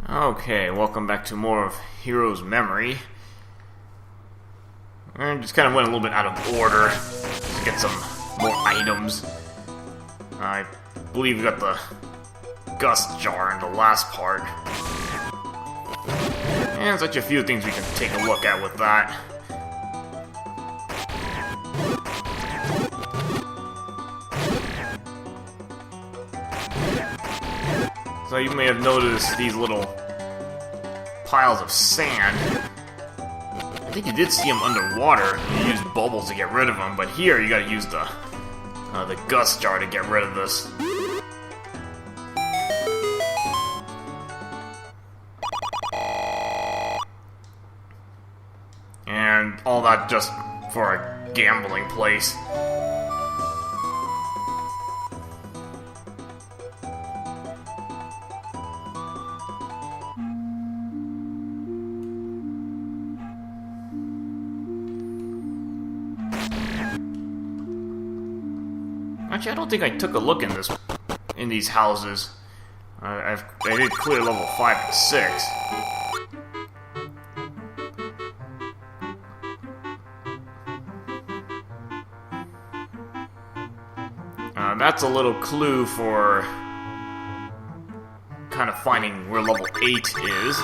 Okay, welcome back to more of Hero's Memory. I just kind of went a little bit out of order to get some more items. I believe we got the Gust Jar in the last part. And such a few things we can take a look at with that. So you may have noticed these little piles of sand. I think you did see them underwater. You used bubbles to get rid of them, but here you gotta use the Gust Jar to get rid of this. And all that just for a gambling place. Actually, I don't think I took a look in these houses. I did clear level 5 and 6. That's a little clue for kind of finding where level 8 is.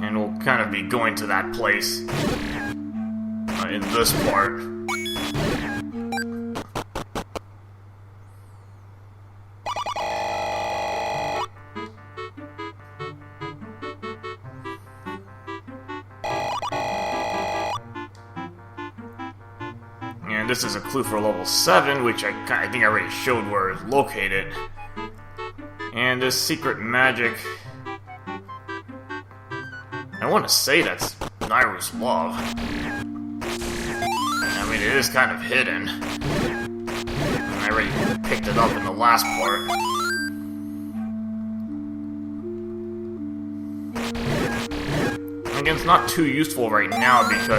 And we'll kind of be going to that place in this part. And this is a clue for level 7, which I think I already showed where it's located. And this secret magic, I want to say that's Nairu's love. I mean, it is kind of hidden. I already picked it up in the last part. Again, it's not too useful right now because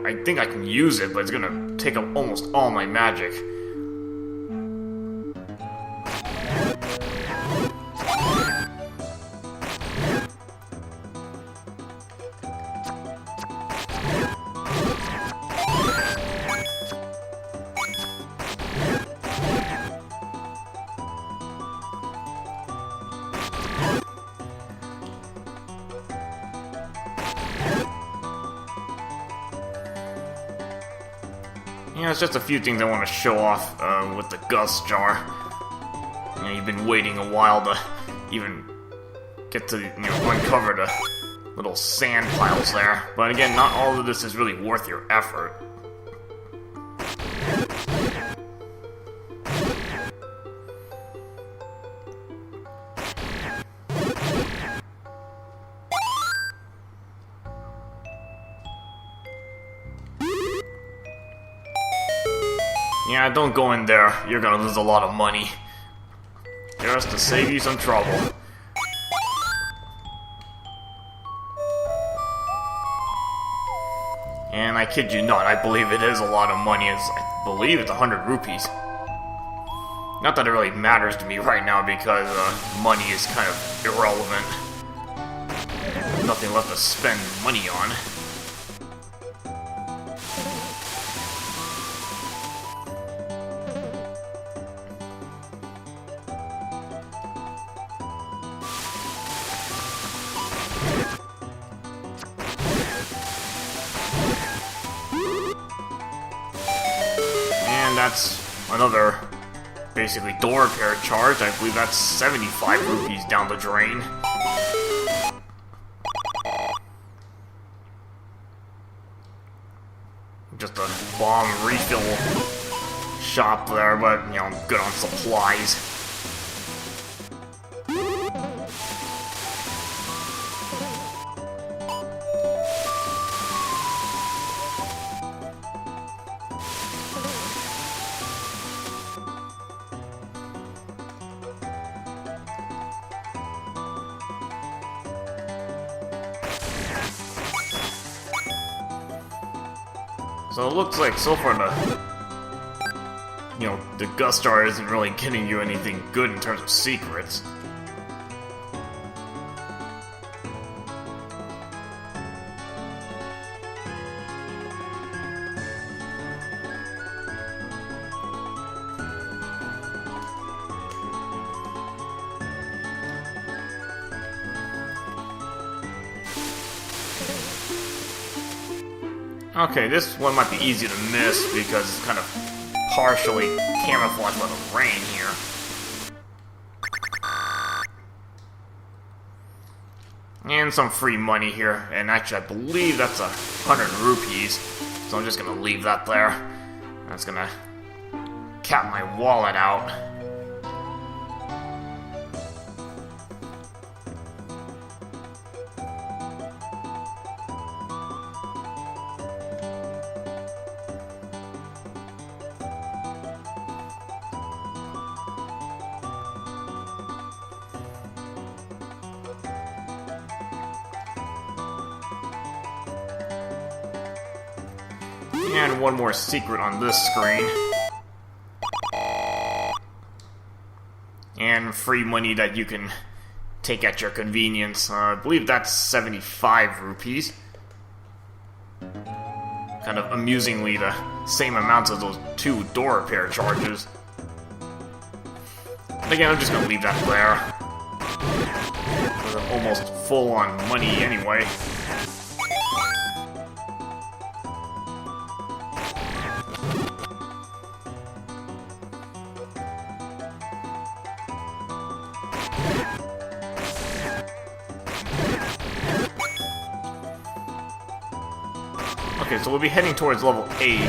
I think I can use it, but it's gonna take up almost all my magic. Yeah, it's just a few things I want to show off with the Gust Jar. You know, you've been waiting a while to even get to, uncover the little sand piles there. But again, not all of this is really worth your effort. Yeah, don't go in there. You're gonna lose a lot of money. Just to save you some trouble. And I kid you not, I believe it is a lot of money. I believe it's 100 rupees. Not that it really matters to me right now because money is kind of irrelevant. There's nothing left to spend money on. That's another, basically, door repair charge. I believe that's 75 rupees down the drain. Just a bomb refill shop there, but, good on supplies. So it looks like so far the Gust Jar isn't really getting you anything good in terms of secrets. Okay, this one might be easy to miss because it's kind of partially camouflaged by the rain here. And some free money here, and actually I believe that's 100 rupees, so I'm just gonna leave that there. That's gonna cap my wallet out. And one more secret on this screen. And free money that you can take at your convenience. I believe that's 75 rupees. Kind of amusingly the same amount as those 2 door repair charges. But again, I'm just gonna leave that there. I'm almost full on money anyway. Okay, so we'll be heading towards level 8,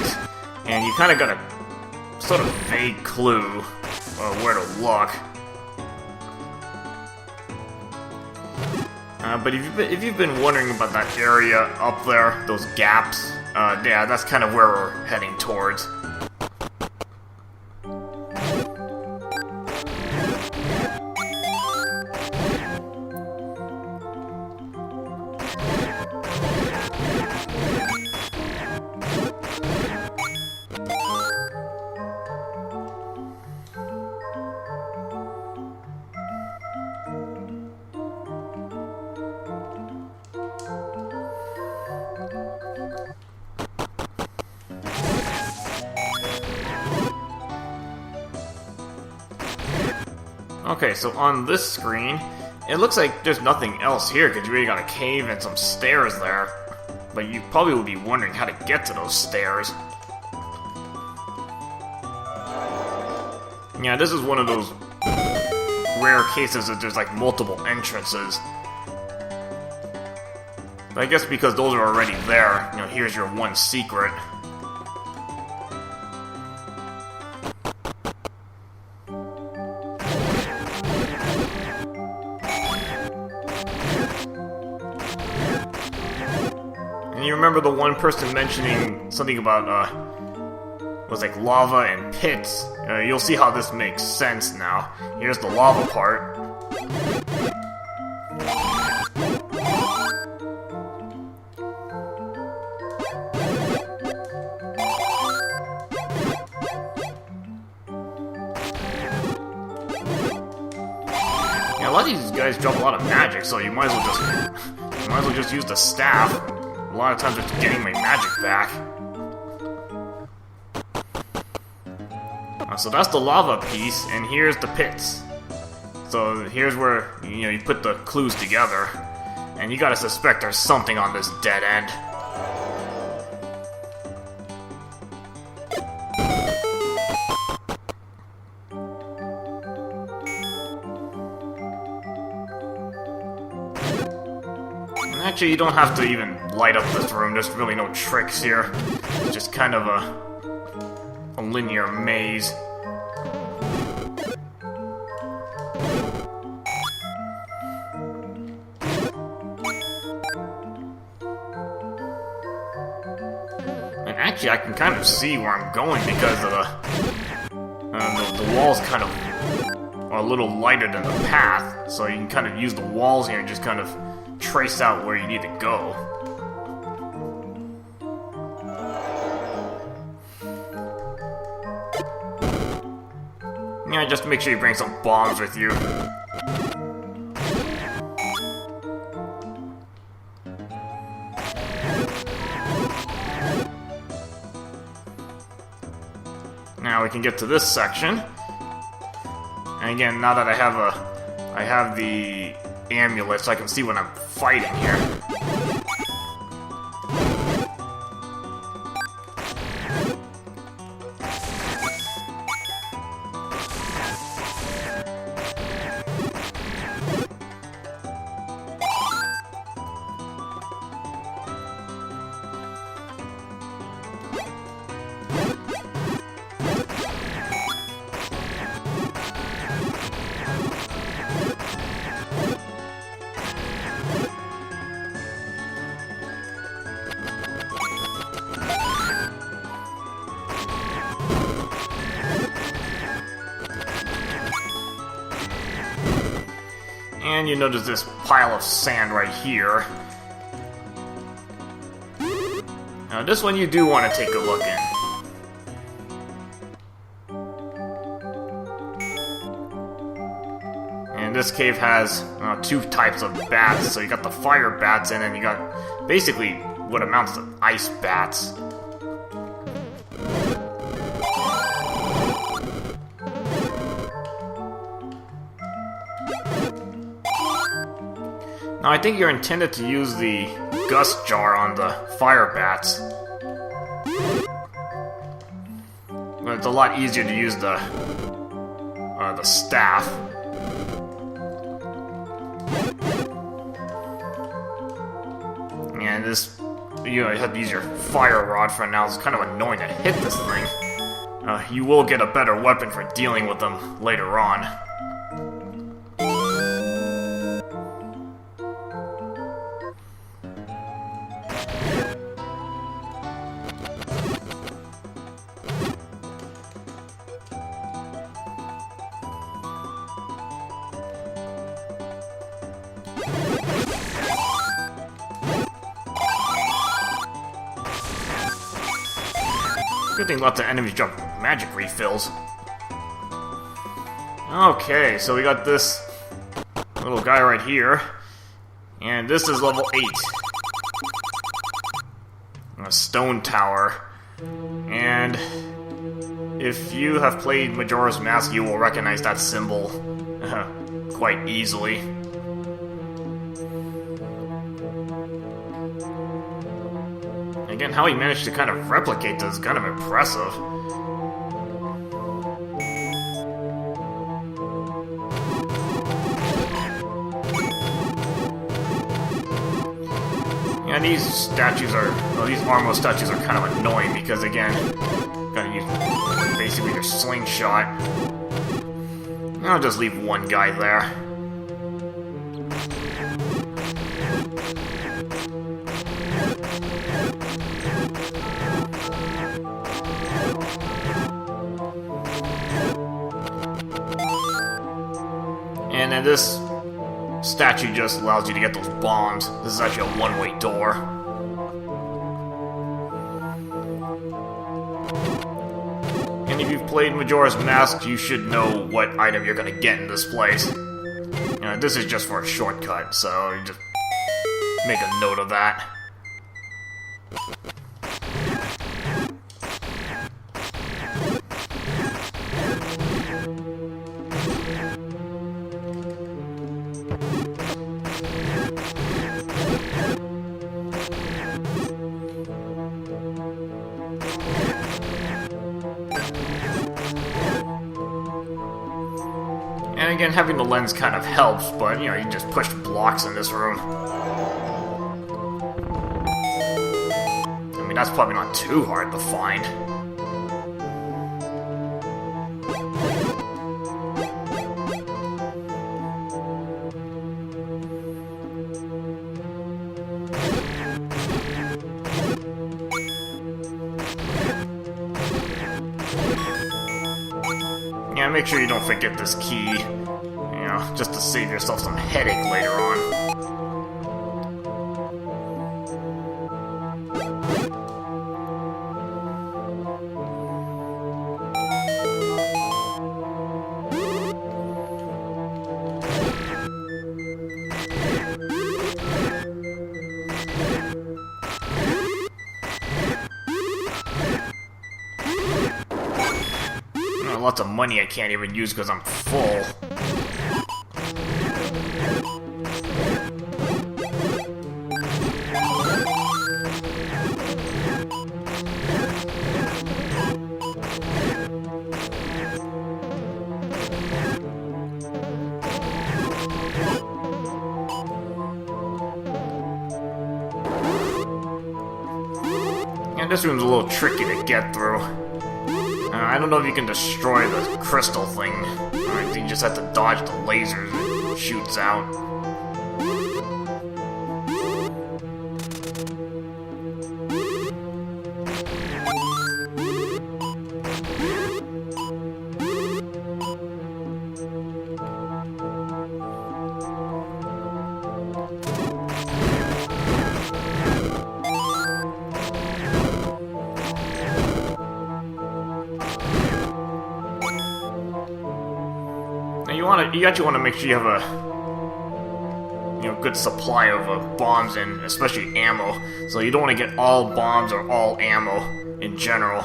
and you kind of got a sort of vague clue where to look. But if you've been wondering about that area up there, those gaps, yeah, that's kind of where we're heading towards. Okay, so on this screen, it looks like there's nothing else here, because you really got a cave and some stairs there. But you probably would be wondering how to get to those stairs. Yeah, this is one of those rare cases that there's like multiple entrances. But I guess because those are already there, here's your one secret. And you remember the one person mentioning something about, was like lava and pits. You'll see how this makes sense now. Here's the lava part. Yeah, a lot of these guys drop a lot of magic, so you might as well just use the staff. A lot of times it's getting my magic back. So that's the lava piece, and here's the pits. So here's where, you put the clues together. And you gotta suspect there's something on this dead end. And actually, you don't have to even light up this room. There's really no tricks here. It's just kind of a linear maze. And actually, I can kind of see where I'm going because of the walls kind of are a little lighter than the path, so you can kind of use the walls here and just kind of trace out where you need to go. Yeah, just make sure you bring some bombs with you. Now we can get to this section. And again, now that I have the amulet, so I can see when I'm fighting here. And you notice this pile of sand right here. Now this one you do want to take a look in. And this cave has two types of bats. So you got the fire bats and then you got basically what amounts to ice bats. Now I think you're intended to use the gust jar on the fire bats. But it's a lot easier to use the staff. And this, you have to use your fire rod for now. It's kind of annoying to hit this thing. You will get a better weapon for dealing with them later on. Good thing lots of enemies drop magic refills. Okay, so we got this little guy right here. And this is level 8. A stone tower. And if you have played Majora's Mask, you will recognize that symbol quite easily. Again, how he managed to kind of replicate this is kind of impressive. Yeah, these statues are, well, these Armo statues are kind of annoying because, again, gotta use basically your slingshot. I'll just leave one guy there. And then this statue just allows you to get those bombs. This is actually a one-way door. And if you've played Majora's Mask, you should know what item you're gonna get in this place. This is just for a shortcut, so you just make a note of that. And again, having the lens kind of helps, but, you just push blocks in this room. I mean, that's probably not too hard to find. Yeah, make sure you don't forget this key, just to save yourself some headache later on. got lots of money I can't even use because I'm full. And this room's a little tricky to get through. I don't know if you can destroy the crystal thing. I think you just have to dodge the lasers it shoots out. You actually want to make sure you have a good supply of bombs and especially ammo. So you don't want to get all bombs or all ammo in general.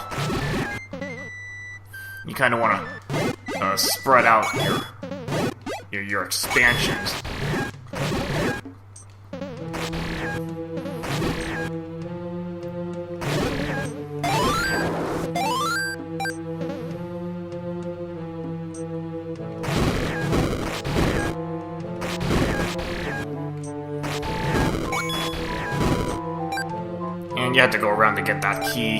You kind of want to spread out your expansions. You have to go around to get that key.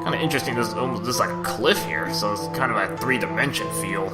Kind of interesting, there's like a cliff here, so it's kind of a 3-dimension feel.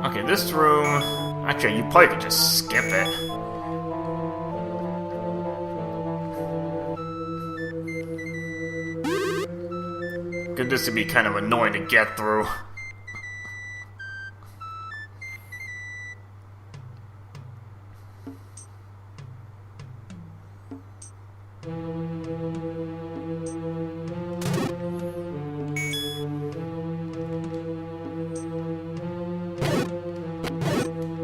Okay, this room... Actually, you probably could just skip it. Good, this would be kind of annoying to get through.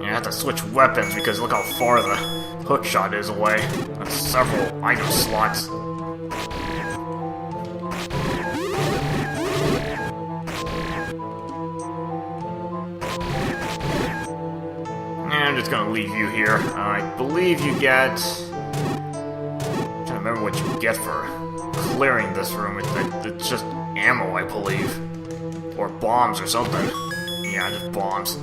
I have to switch weapons because look how far the hookshot is away. That's several item slots. And I'm just gonna leave you here. I believe you get... I'm trying to remember what you get for clearing this room. It's just ammo, I believe. Or bombs or something. Yeah, just bombs.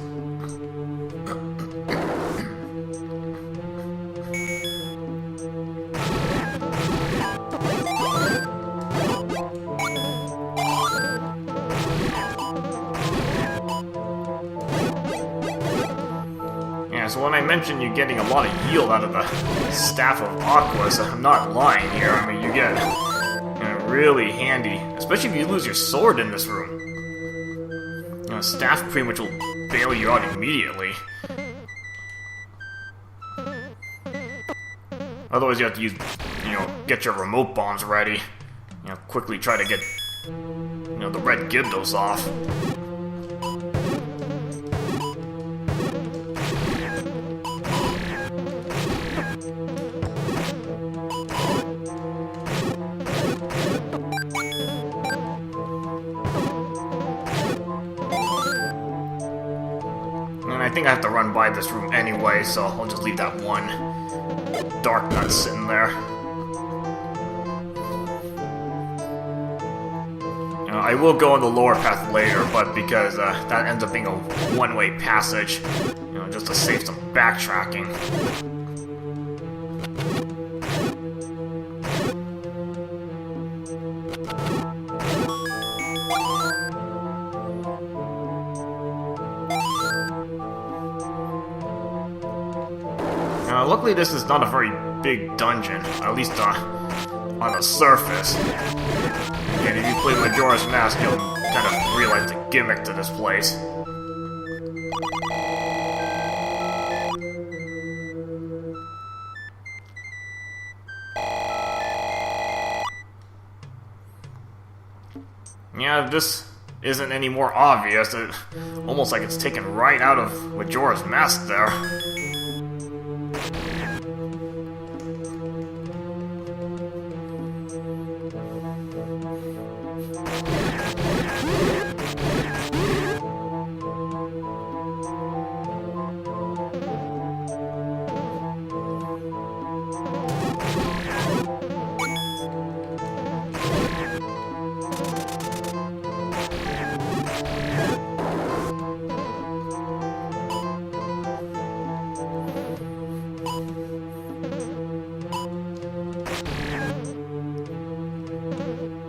So when I mentioned you getting a lot of yield out of the Staff of Aquas, I'm not lying here. I mean, you get really handy, especially if you lose your sword in this room. Staff pretty much will bail you out immediately. Otherwise, you have to use, get your remote bombs ready. Quickly try to get, the red Gyptos off. I think I have to run by this room anyway, so I'll just leave that one dark nut sitting there. I will go on the lower path later, but because that ends up being a one-way passage, just to save some backtracking. Luckily this is not a very big dungeon, at least on the surface. You And if you play Majora's Mask, you'll kind of realize the gimmick to this place. Yeah, this isn't any more obvious. Almost like it's taken right out of Majora's Mask there.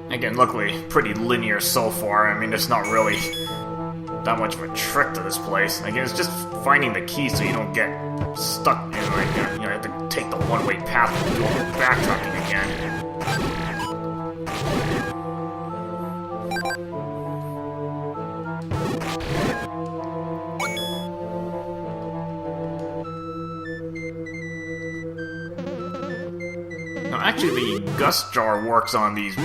Again, luckily, pretty linear so far. I mean, there's not really that much of a trick to this place. Again, it's just finding the key so you don't get stuck in, like, you have to take the one-way path and do all the backtracking again. Now, actually, the Gust Jar works on these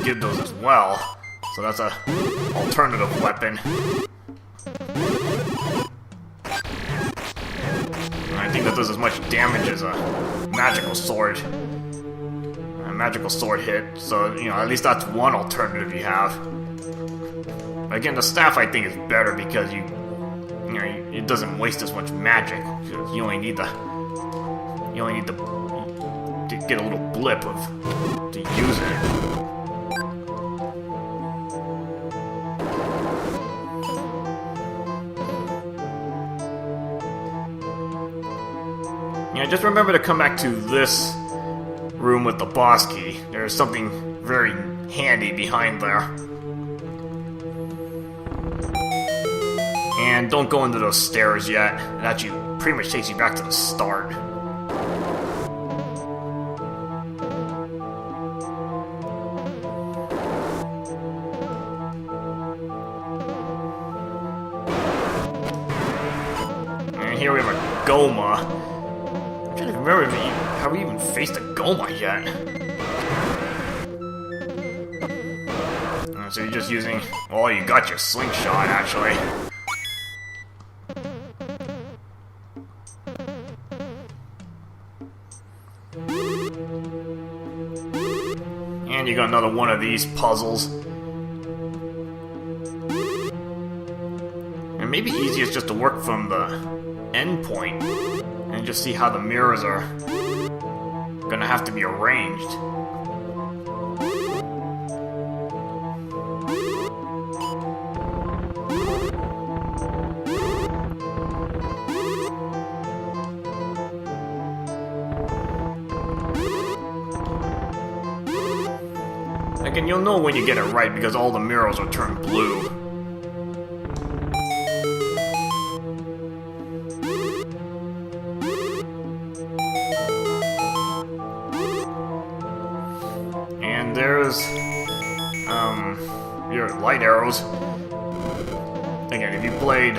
Gibdos as well, so that's a alternative weapon. And I think that does as much damage as a magical sword. A magical sword hit, so, you know, at least that's one alternative you have. Again, the staff I think is better because you know, it doesn't waste as much magic. You only need to get a little blip to use it. Yeah, just remember to come back to this room with the boss key. There's something very handy behind there. And don't go into those stairs yet. It actually pretty much takes you back to the start. And here we have a Goma. I'm trying to remember have we even faced a Goma yet? So you're just using... Oh, you got your slingshot, actually. And you got another one of these puzzles. And maybe easiest just to work from the end point and just see how the mirrors are gonna have to be arranged. Again, you'll know when you get it right because all the mirrors will turn blue. And there's your light arrows. Again, if you played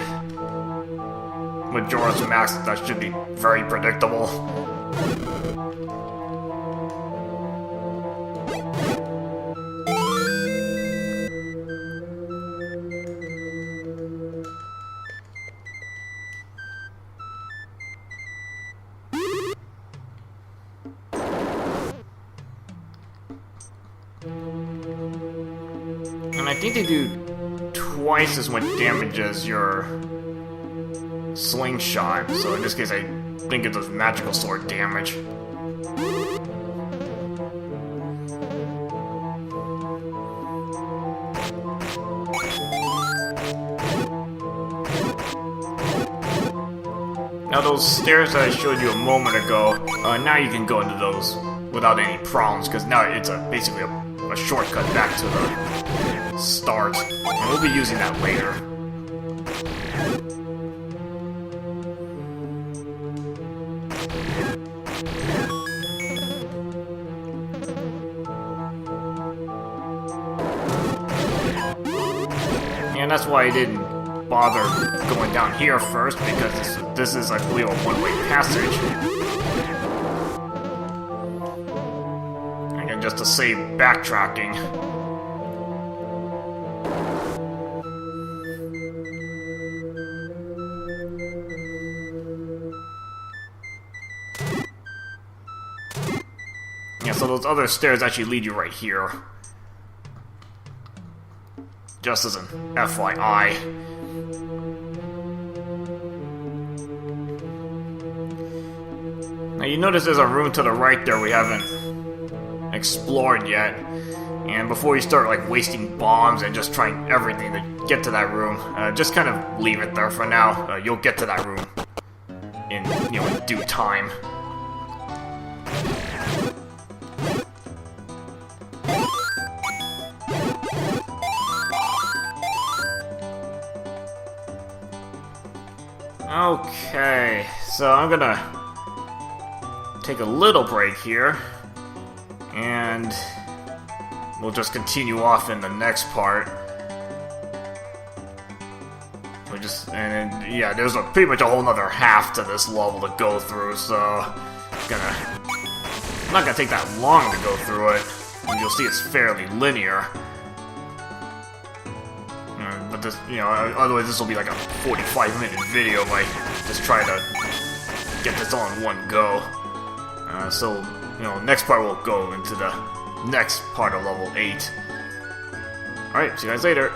Majora's Mask, that should be very predictable. And I think they do twice as much damage as your slingshot, so in this case I think it does magical sword damage. Now those stairs that I showed you a moment ago, now you can go into those without any problems, because now it's basically a shortcut back to the start, and we'll be using that later. that's why I didn't bother going down here first, because this is, I believe, a one-way passage. Again, just to save backtracking. Yeah, so those other stairs actually lead you right here. Just as an FYI. Now you notice there's a room to the right there we haven't explored yet. And before you start like wasting bombs and just trying everything to get to that room, just kind of leave it there for now. You'll get to that room in, in due time. Okay, so I'm gonna take a little break here, and we'll just continue off in the next part. Yeah, there's pretty much a whole nother half to this level to go through, so it's not gonna take that long to go through it, and you'll see it's fairly linear. But this, otherwise this will be like a 45-minute video if I just try to get this all in one go. So, next part we'll go into the next part of level 8. Alright, see you guys later.